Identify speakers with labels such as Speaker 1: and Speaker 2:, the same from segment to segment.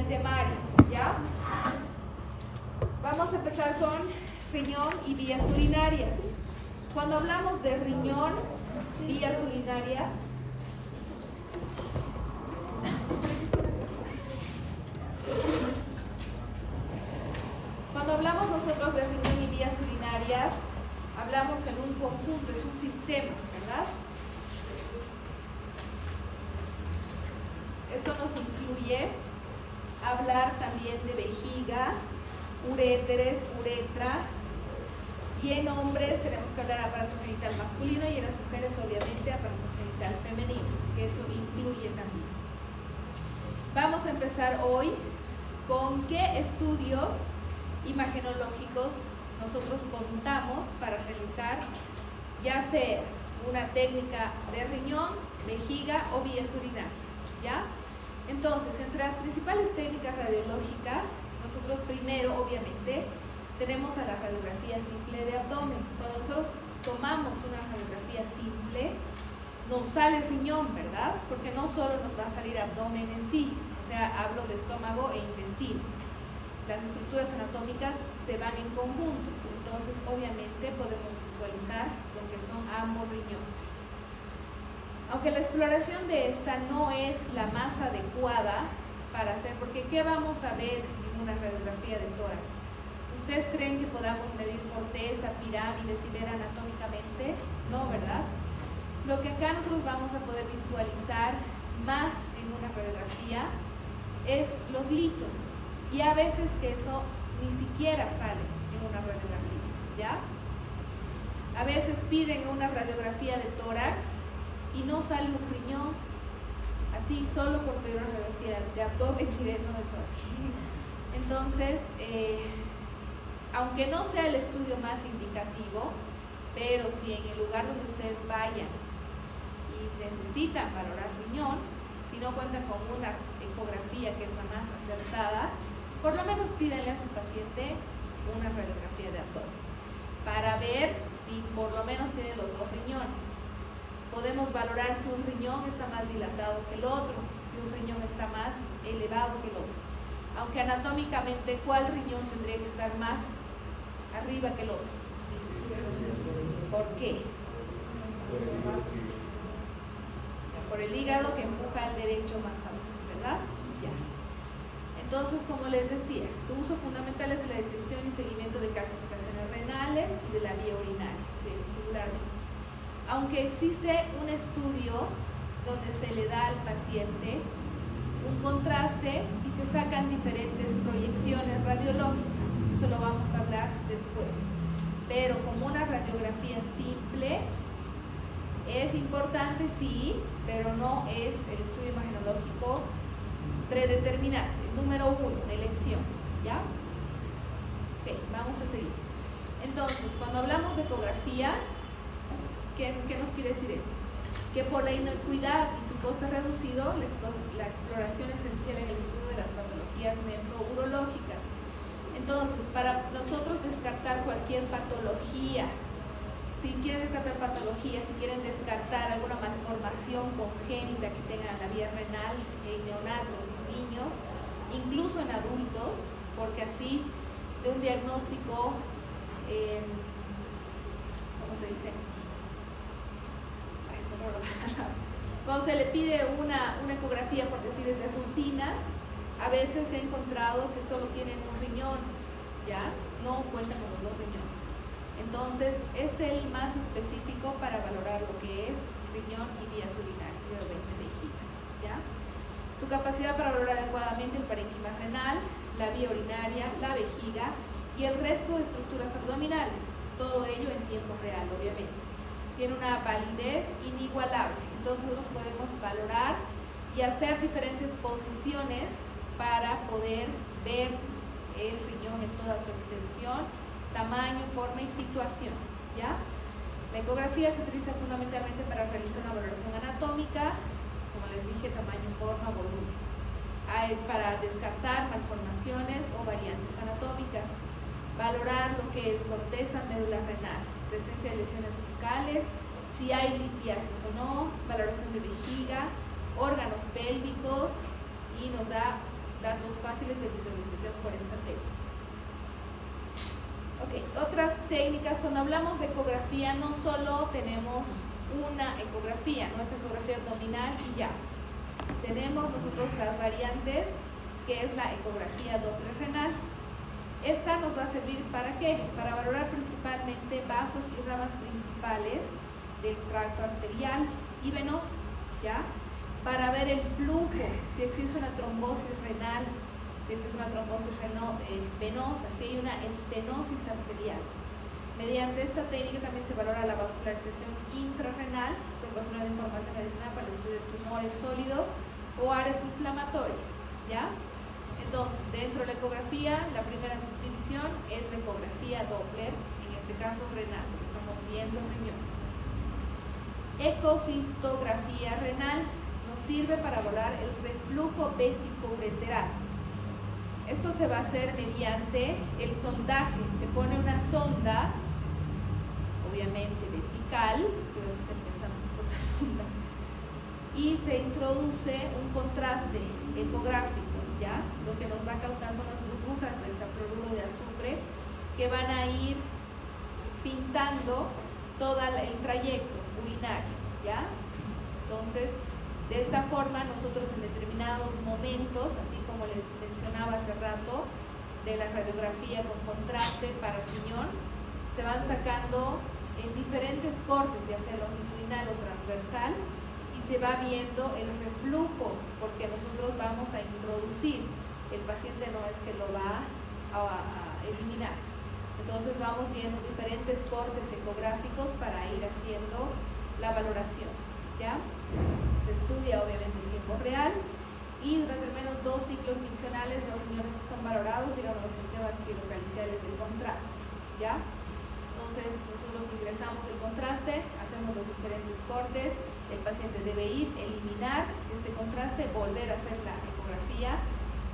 Speaker 1: temario, ¿ya? Vamos a empezar con riñón y vías urinarias. Cuando hablamos de riñón, vías urinarias, cuando hablamos nosotros de riñón y vías urinarias, hablamos en un conjunto, es un sistema, ¿verdad? Esto nos incluye hablar también de vejiga, uréteres, uretra, y en hombres tenemos que hablar aparato genital masculino y en las mujeres obviamente aparato genital femenino, que eso incluye también. Vamos a empezar hoy con qué estudios imagenológicos nosotros contamos para realizar ya sea una técnica de riñón, vejiga o vías urinarias, ¿ya? Entonces, entre las principales técnicas radiológicas, nosotros primero, obviamente, tenemos a la radiografía simple de abdomen. Cuando nosotros tomamos una radiografía simple, nos sale el riñón, ¿verdad? Porque no solo nos va a salir abdomen en sí, o sea, hablo de estómago e intestinos. Las estructuras anatómicas se van en conjunto, entonces obviamente podemos visualizar lo que son ambos riñones. Aunque la exploración de esta no es la más adecuada para hacer, porque ¿qué vamos a ver en una radiografía de tórax? ¿Ustedes creen que podamos medir corteza, pirámides y ver anatómicamente? No, ¿verdad? Lo que acá nosotros vamos a poder visualizar más en una radiografía es los litos. Y a veces que eso ni siquiera sale en una radiografía, ¿ya? A veces piden una radiografía de tórax y no sale un riñón, así solo por pedir una radiografía de abdomen y de no eso. Entonces, aunque no sea el estudio más indicativo, pero si en el lugar donde ustedes vayan y necesitan valorar riñón, si no cuentan con una ecografía que es la más acertada, por lo menos pídanle a su paciente una radiografía de abdomen para ver si por lo menos tiene los dos riñones. Podemos valorar si un riñón está más dilatado que el otro, si un riñón está más elevado que el otro. Aunque anatómicamente, ¿cuál riñón tendría que estar más arriba que el otro? ¿Por qué? Por el hígado que empuja al derecho más alto, ¿verdad? Ya. Entonces, como les decía, su uso fundamental es de la detección y seguimiento de calcificaciones renales y de la vía urinaria, singularmente. Aunque existe un estudio donde se le da al paciente un contraste y se sacan diferentes proyecciones radiológicas, eso lo vamos a hablar después. Pero como una radiografía simple, es importante sí, pero no es el estudio imagenológico predeterminante. Número 1, de elección, ¿ya? Ok, vamos a seguir. Entonces, cuando hablamos de ecografía, ¿qué nos quiere decir esto? Que por la inocuidad y su costo reducido, la exploración esencial en el estudio de las patologías nefrourológicas. Entonces, para nosotros descartar cualquier patología, si quieren descartar patología, si quieren descartar alguna malformación congénita que tengan en la vía renal en neonatos, niños, incluso en adultos, porque así de un diagnóstico, ¿cómo se dice? Cuando se le pide una ecografía, por decir, de rutina, a veces he encontrado que solo tienen un riñón, ¿ya? No cuentan con los dos riñones. Entonces, es el más específico para valorar lo que es riñón y vías urinarias, y obviamente vejiga, ¿ya? Su capacidad para valorar adecuadamente el parénquima renal, la vía urinaria, la vejiga y el resto de estructuras abdominales, todo ello en tiempo real, obviamente. Tiene una validez inigualable, entonces nosotros podemos valorar y hacer diferentes posiciones para poder ver el riñón en toda su extensión, tamaño, forma y situación, ¿ya? La ecografía se utiliza fundamentalmente para realizar una valoración anatómica, como les dije, tamaño, forma, volumen, para descartar malformaciones o variantes anatómicas, valorar lo que es corteza, médula renal, presencia de lesiones bucales, si hay litiasis o no, valoración de vejiga, órganos pélvicos y nos da datos fáciles de visualización por esta técnica. Ok, otras técnicas. Cuando hablamos de ecografía, no solo tenemos una ecografía, no es ecografía abdominal y ya. Tenemos nosotros las variantes, que es la ecografía Doppler renal. Esta nos va a servir ¿para qué? Para valorar principalmente vasos y ramas principales del tracto arterial y venoso, ¿ya? Para ver el flujo, si existe una trombosis renal, si existe una trombosis venosa, si hay una estenosis arterial. Mediante esta técnica también se valora la vascularización intrarrenal, proporcionando información adicional para el estudio de tumores sólidos o áreas inflamatorias, ¿ya? Entonces, dentro de la ecografía, la primera subdivisión es la ecografía Doppler, en este caso renal, porque estamos viendo el riñón. Ecocistografía renal nos sirve para valorar el reflujo vésico-ureteral. Esto se va a hacer mediante el sondaje. Se pone una sonda, obviamente vesical, que estén pensando que es otra sonda, y se introduce un contraste ecográfico, ¿ya? Lo que nos va a causar son las burbujas de hexafluoruro de azufre que van a ir pintando todo el trayecto urinario, ¿ya? Entonces, de esta forma nosotros en determinados momentos, así como les mencionaba hace rato, de la radiografía con contraste para riñón, se van sacando en diferentes cortes, ya sea longitudinal o transversal, y se va viendo el reflujo, porque nosotros vamos a introducir, el paciente no es que lo va a eliminar. Entonces vamos viendo diferentes cortes ecográficos para ir haciendo la valoración, ¿ya? Se estudia obviamente en tiempo real y durante al menos 2 ciclos miccionales los riñones son valorados, digamos, los sistemas quirocaliciales del contraste, ¿ya? Entonces nosotros ingresamos el contraste, hacemos los diferentes cortes, el paciente debe ir, eliminar este contraste, volver a hacer la ecografía,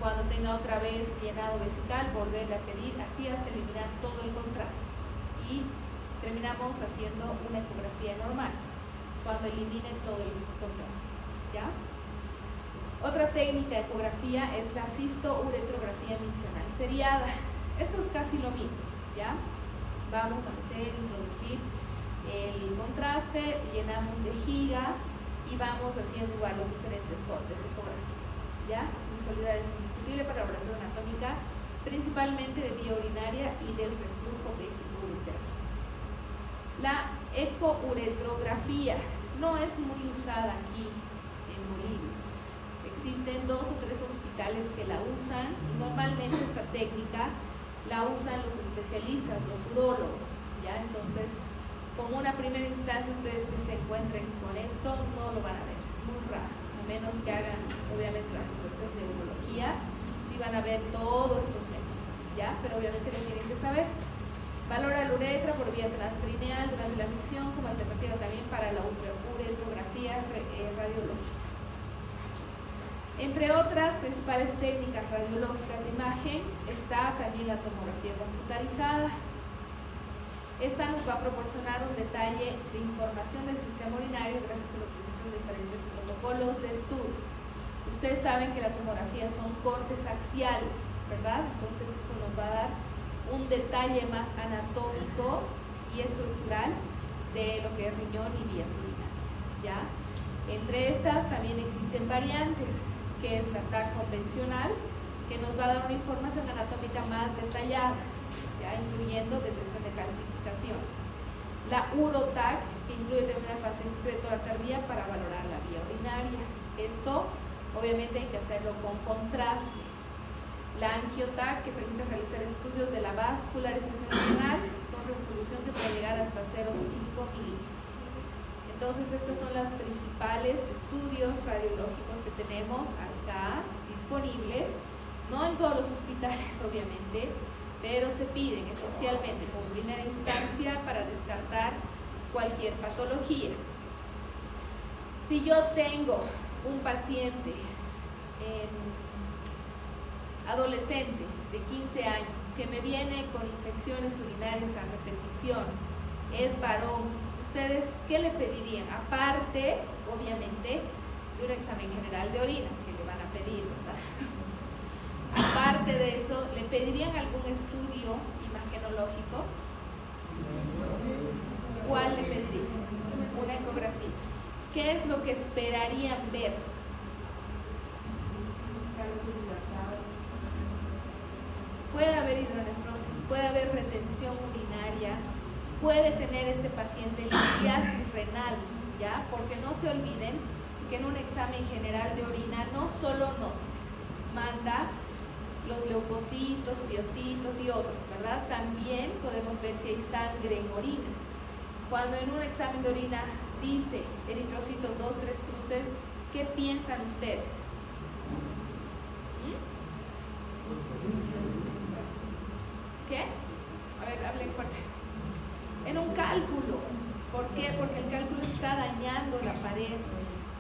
Speaker 1: cuando tenga otra vez llenado vesical, volverle a pedir, así hasta eliminar todo el contraste. Y terminamos haciendo una ecografía normal, cuando elimine todo el contraste, ¿ya? Otra técnica de ecografía es la cisto-uretrografía miccional seriada. Esto es casi lo mismo, ¿ya? Vamos a meter, introducir el contraste, llenamos vejiga y vamos haciendo igual los diferentes cortes ecográficos, ¿ya? Su visualidad es indiscutible para la valoración anatómica, principalmente de vía urinaria y del reflujo vésico-uretero. La ecouretrografía no es muy usada aquí en Bolivia. Existen 2 o 3 hospitales que la usan. Normalmente esta técnica la usan los especialistas, los urólogos, ¿ya? Entonces, como una primera instancia, ustedes que se encuentren con esto no lo van a ver, es muy raro, a menos que hagan obviamente la formación de urología, sí van a ver todos estos métodos, ¿ya? Pero obviamente lo tienen que saber. Valora la uretra por vía transperineal durante la micción como alternativa también para la uretrografía radiológica. Entre otras principales técnicas radiológicas de imagen está también la tomografía computarizada. Esta nos va a proporcionar un detalle de información del sistema urinario gracias a la utilización de diferentes protocolos de estudio. Ustedes saben que la tomografía son cortes axiales, ¿verdad? Entonces esto nos va a dar un detalle más anatómico y estructural de lo que es riñón y vías urinarias, ¿ya? Entre estas también existen variantes, que es la TAC convencional, que nos va a dar una información anatómica más detallada, ¿ya? Incluyendo detección de calcificación. La UroTAC, que incluye también una fase excretora tardía para valorar la vía urinaria. Esto, obviamente, hay que hacerlo con contraste. La AngioTAC, que permite realizar estudios de la vascularización renal con resolución que puede llegar hasta 0,5 milímetros. Entonces, estos son los principales estudios radiológicos que tenemos acá disponibles, no en todos los hospitales, obviamente, pero se piden esencialmente como primera instancia para descartar cualquier patología. Si yo tengo un paciente adolescente de 15 años que me viene con infecciones urinarias a repetición, es varón, ¿ustedes qué le pedirían? Aparte, obviamente, de un examen general de orina que le van a pedir, ¿verdad? aparte de eso, ¿le pedirían algún estudio imagenológico? ¿Cuál le pedirían? Una ecografía. ¿Qué es lo que esperarían ver? Puede haber hidronefrosis, puede haber retención urinaria, puede tener este paciente litiasis renal, ¿ya? Porque no se olviden que en un examen general de orina no solo nos manda los leucocitos, piocitos y otros, ¿verdad? También podemos ver si hay sangre en orina. Cuando en un examen de orina dice eritrocitos 2, 3 cruces, ¿qué piensan ustedes? ¿Qué? A ver, hablen fuerte. En un cálculo. ¿Por qué? Porque el cálculo está dañando la pared.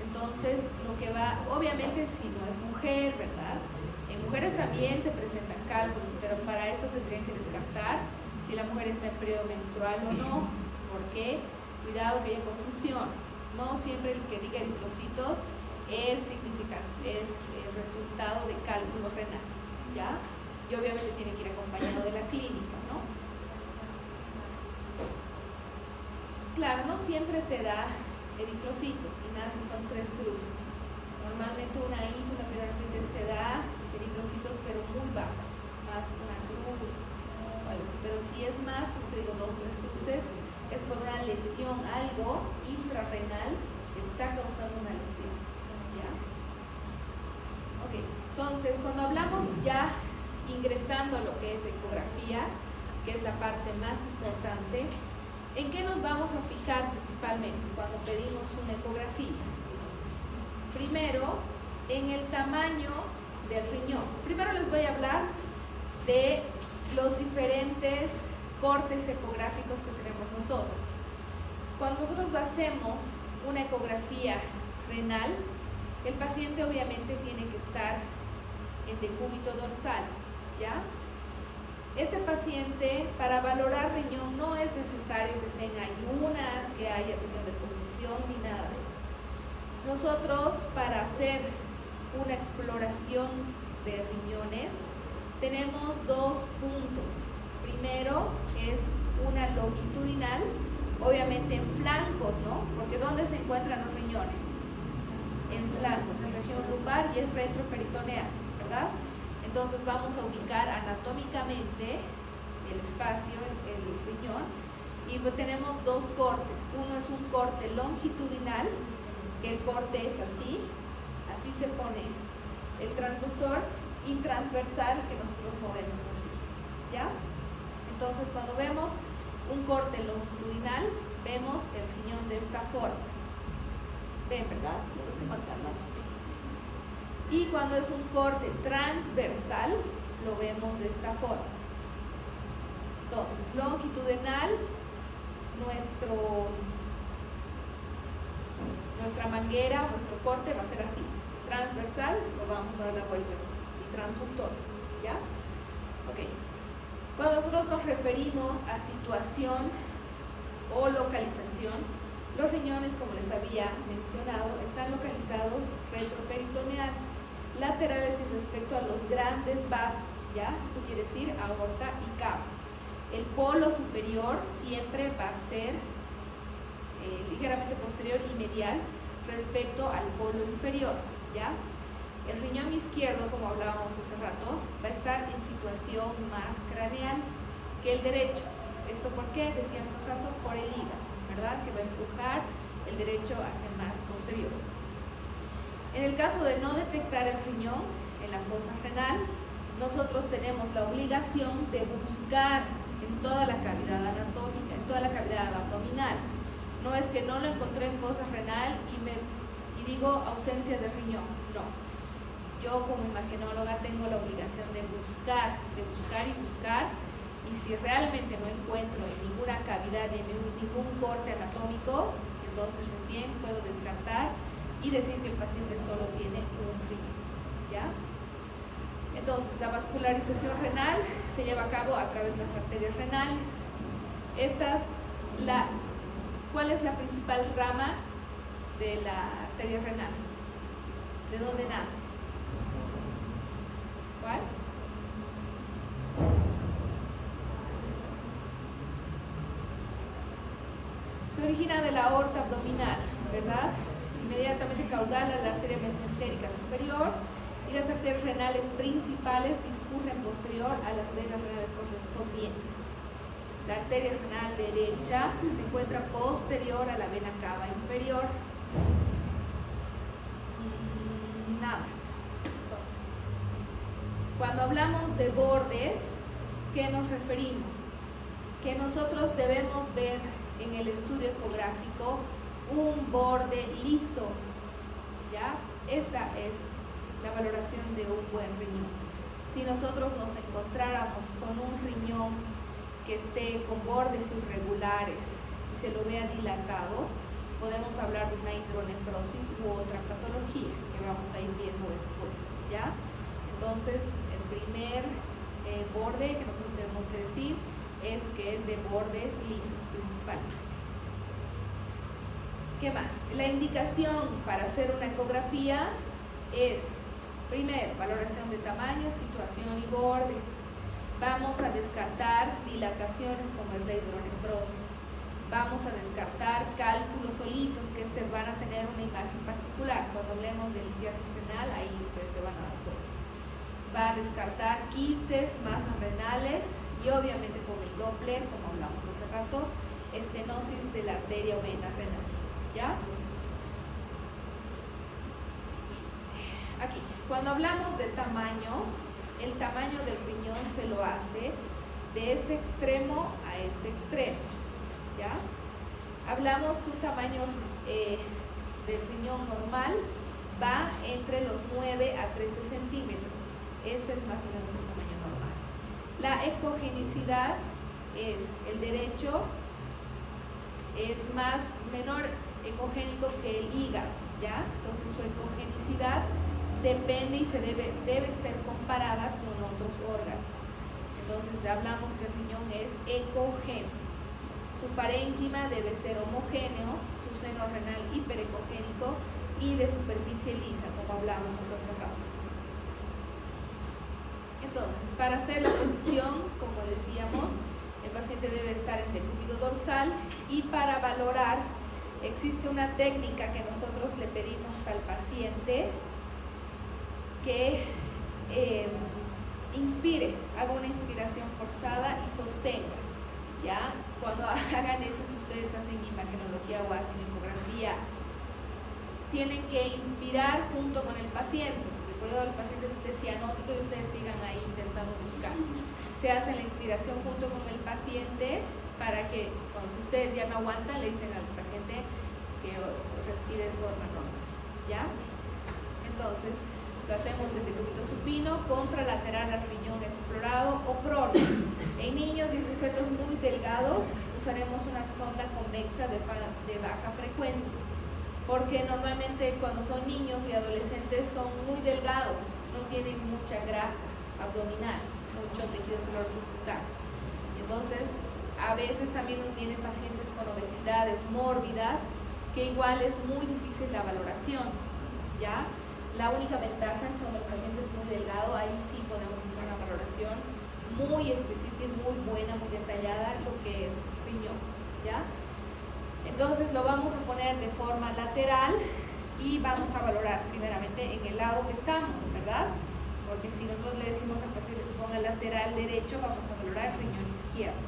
Speaker 1: Entonces, lo que va, obviamente si no es mujer, ¿verdad? En mujeres también se presentan cálculos, pero para eso tendrían que descartar si la mujer está en periodo menstrual o no. ¿Por qué? Cuidado que haya confusión. No siempre el que diga eritrocitos es el resultado de cálculo renal, ¿ya? Y obviamente tiene que ir acompañado de la clínica, ¿no? Claro, no siempre te da eritrocitos, y más si son 3 cruces. Normalmente una ínfula generalmente te da eritrocitos, pero muy bajo, más una cruz, ¿vale? Pero si es más, como te digo, 2, 3 cruces, es por una lesión, algo intrarrenal que está causando una lesión, ¿ya? Ok, entonces cuando hablamos ya ingresando a lo que es ecografía, que es la parte más importante, ¿en qué nos vamos a fijar principalmente cuando pedimos una ecografía? Primero, en el tamaño del riñón. Primero les voy a hablar de los diferentes cortes ecográficos que tenemos nosotros. Cuando nosotros hacemos una ecografía renal, el paciente obviamente tiene que estar en decúbito dorsal, ¿ya? Este paciente, para valorar riñón, no es necesario que esté en ayunas, que haya riñón de posición, ni nada de eso. Nosotros, para hacer una exploración de riñones, tenemos 2 puntos. Primero es una longitudinal, obviamente en flancos, ¿no? Porque ¿dónde se encuentran los riñones? En flancos, en región lumbar y es retroperitoneal, ¿verdad? Entonces vamos a ubicar anatómicamente el espacio, el riñón, y tenemos 2 cortes. Uno es un corte longitudinal, que el corte es así se pone el transductor, y transversal, que nosotros movemos así, ¿ya? Entonces cuando vemos un corte longitudinal, vemos el riñón de esta forma. ¿Ven, verdad? Lo estoy marcando así. Y cuando es un corte transversal, lo vemos de esta forma. Entonces, longitudinal, nuestra manguera, nuestro corte va a ser así. Transversal, lo vamos a dar la vuelta así. Y transductor, ¿ya? Ok. Cuando nosotros nos referimos a situación o localización, los riñones, como les había mencionado, están localizados retroperitoneal, laterales respecto a los grandes vasos, ¿ya? Eso quiere decir aorta y cava. El polo superior siempre va a ser ligeramente posterior y medial respecto al polo inferior, ¿ya? El riñón izquierdo, como hablábamos hace rato, va a estar en situación más craneal que el derecho. ¿Esto por qué? Decíamos hace rato, por el hígado, ¿verdad? Que va a empujar el derecho hacia más posterior. En el caso de no detectar el riñón en la fosa renal, nosotros tenemos la obligación de buscar en toda la cavidad anatómica, en toda la cavidad abdominal. No es que no lo encontré en fosa renal y digo ausencia de riñón, no. Yo como imagenóloga tengo la obligación de buscar y buscar, y si realmente no encuentro en ninguna cavidad y en ningún corte anatómico, entonces recién puedo descartar y decir que el paciente solo tiene un riñón, ¿ya? Entonces, la vascularización renal se lleva a cabo a través de las arterias renales. ¿Cuál es la principal rama de la arteria renal? ¿De dónde nace? ¿Cuál? Se origina de la aorta abdominal, ¿verdad? Inmediatamente caudal a la arteria mesentérica superior y las arterias renales principales discurren posterior a las venas renales correspondientes. La arteria renal derecha se encuentra posterior a la vena cava inferior. Nada más. Entonces, cuando hablamos de bordes, ¿qué nos referimos? Que nosotros debemos ver en el estudio ecográfico un borde liso, ¿ya? Esa es la valoración de un buen riñón. Si nosotros nos encontráramos con un riñón que esté con bordes irregulares y se lo vea dilatado, podemos hablar de una hidronefrosis u otra patología que vamos a ir viendo después, ¿ya? Entonces, el primer borde que nosotros tenemos que decir es que es de bordes lisos principalmente. ¿Qué más? La indicación para hacer una ecografía es, primero, valoración de tamaño, situación y bordes. Vamos a descartar dilataciones como es la hidronefrosis. Vamos a descartar cálculos solitos que van a tener una imagen particular. Cuando hablemos de litiasis renal, ahí ustedes se van a dar cuenta. Va a descartar quistes, masas renales y obviamente con el Doppler, como hablamos hace rato, estenosis de la arteria o vena renal. ¿Ya? Aquí, cuando hablamos de tamaño, el tamaño del riñón se lo hace de este extremo a este extremo. ¿Ya? Hablamos que un tamaño del riñón normal va entre los 9 a 13 centímetros. Ese es más o menos el tamaño normal. La ecogenicidad es el derecho, es menor ecogénico que el hígado, ¿ya? Entonces su ecogenicidad depende y debe ser comparada con otros órganos. Entonces hablamos que el riñón es ecogénico. Su parénquima debe ser homogéneo, su seno renal hiperecogénico y de superficie lisa, como hablábamos hace rato. Entonces, para hacer la posición, como decíamos, el paciente debe estar en decúbito dorsal y para valorar existe una técnica que nosotros le pedimos al paciente que inspire, haga una inspiración forzada y sostenga. ¿Ya? Cuando hagan eso, si ustedes hacen imagenología o hacen ecografía, tienen que inspirar junto con el paciente, porque puede el paciente esté cianótico y ustedes sigan ahí intentando buscar. Se hace la inspiración junto con el paciente para que, cuando ustedes ya no aguantan, le dicen al paciente que respire de forma normal. ¿Ya? Entonces, lo hacemos en decúbito supino, contralateral al riñón explorado o prono. En niños y sujetos muy delgados usaremos una sonda convexa de baja frecuencia, porque normalmente cuando son niños y adolescentes son muy delgados, no tienen mucha grasa abdominal, mucho tejido celular subcutáneo. Entonces, a veces también nos vienen pacientes con obesidades mórbidas, que igual es muy difícil la valoración, ¿ya? La única ventaja es cuando el paciente es muy delgado, ahí sí podemos hacer una valoración muy específica y muy buena, muy detallada, lo que es riñón, ¿ya? Entonces lo vamos a poner de forma lateral y vamos a valorar primeramente en el lado que estamos, ¿verdad? Porque si nosotros le decimos al paciente que se ponga lateral derecho, vamos a valorar el riñón izquierdo.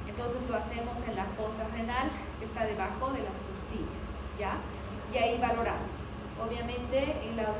Speaker 1: Entonces lo hacemos en la fosa renal, que está debajo de las costillas, ¿ya? Y ahí valoramos. Obviamente, el lado